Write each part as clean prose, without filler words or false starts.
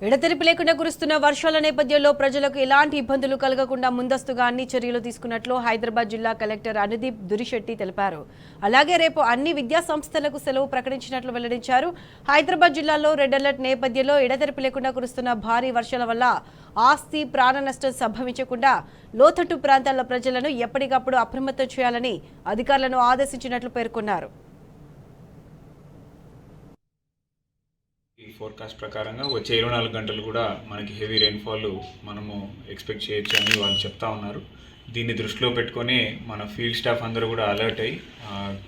ఎడతెరిపి లేకుండా కురుస్తున్న వర్షాల నేపథ్యంలో ప్రజలకు ఎలాంటి ఇబ్బందులు కలగకుండా ముందస్తుగా అన్ని చర్యలు తీసుకున్నట్లు హైదరాబాద్ జిల్లా కలెక్టర్ అనుదీప్ దురిశెట్టి తెలిపారు. అలాగే రేపు అన్ని విద్యా సంస్థలకు సెలవు ప్రకటించినట్లు వెల్లడించారు. హైదరాబాద్ జిల్లాలో రెడ్ అలర్ట్ నేపథ్యంలో ఎడతెరిపి లేకుండా కురుస్తున్న భారీ వర్షాల వల్ల ఆస్తి ప్రాణ నష్టం సంభవించకుండా లోతట్టు ప్రాంతాల ప్రజలను ఎప్పటికప్పుడు అప్రమత్తం చేయాలని అధికారులను ఆదేశించినట్లు పేర్కొన్నారు. ఈ ఫోర్కాస్ట్ ప్రకారంగా వచ్చే 24 గంటలు కూడా మనకి హెవీ రెయిన్ఫాల్ మనము ఎక్స్పెక్ట్ చేయొచ్చు అని వాళ్ళు చెప్తా ఉన్నారు. దీన్ని దృష్టిలో పెట్టుకొని మన ఫీల్డ్ స్టాఫ్ అందరూ కూడా అలర్ట్ అయ్యి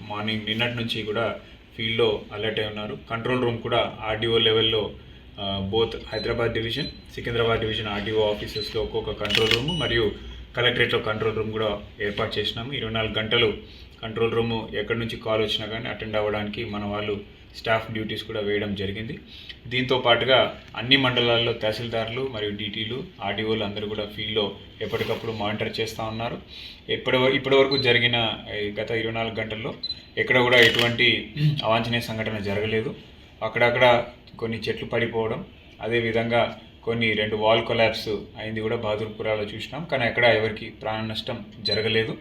మార్నింగ్ నిన్నటి నుంచి కూడా ఫీల్డ్లో అలర్ట్ అయి ఉన్నారు. కంట్రోల్ రూమ్ కూడా ఆర్డీఓ లెవెల్లో both Hyderabad division, Secunderabad division RDO ఆఫీసెస్లో ఒక్కొక్క కంట్రోల్ రూమ్ మరియు కలెక్టరేట్లో కంట్రోల్ రూమ్ కూడా ఏర్పాటు చేసినాము. 24 గంటలు కంట్రోల్ రూము ఎక్కడి నుంచి కాల్ వచ్చినా కానీ అటెండ్ అవ్వడానికి మన వాళ్ళు స్టాఫ్ డ్యూటీస్ కూడా వేయడం జరిగింది. దీంతో పాటుగా అన్ని మండలాల్లో తహసీల్దార్లు మరియు డీటీలు, ఆర్డీఓలు అందరూ కూడా ఫీల్డ్లో ఎప్పటికప్పుడు మానిటర్ చేస్తూ ఉన్నారు. ఇప్పటివరకు జరిగిన గత 24 గంటల్లో ఎక్కడ కూడా ఎటువంటి అవాంఛనీయ సంఘటన జరగలేదు. అక్కడక్కడ కొన్ని చెట్లు పడిపోవడం, అదేవిధంగా కొన్ని 2 వాల్ కొలాప్స్ అయింది కూడా బహదూర్పురాలో చూసినాం. కానీ ఎక్కడ ఎవరికి ప్రాణ నష్టం జరగలేదు.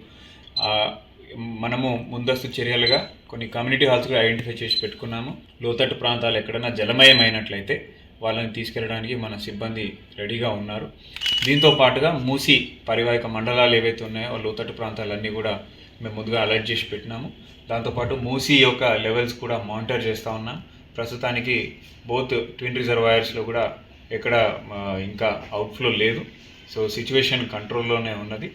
మనము ముందస్తు చర్యలుగా కొన్ని కమ్యూనిటీ హాల్స్ కూడా ఐడెంటిఫై చేసి పెట్టుకున్నాము. లోతట్టు ప్రాంతాలు ఎక్కడైనా జలమయమైనట్లయితే వాళ్ళని తీసుకెళ్ళడానికి మన సిబ్బంది రెడీగా ఉన్నారు. దీంతో పాటుగా మూసీ పరివాహిక మండలాలు ఏవైతే ఉన్నాయో లోతట్టు ప్రాంతాలన్నీ కూడా మేము ముందుగా అలర్ట్ చేసి పెట్టినాము. దాంతోపాటు మూసీ యొక్క లెవెల్స్ కూడా మానిటర్ చేస్తూ ఉన్నాం. ప్రస్తుతానికి బోత్ ట్విన్ రిజర్వాయర్స్లో కూడా ఎక్కడ ఇంకా అవుట్ఫ్లో లేదు. సో సిచ్యువేషన్ కంట్రోల్లోనే ఉన్నది.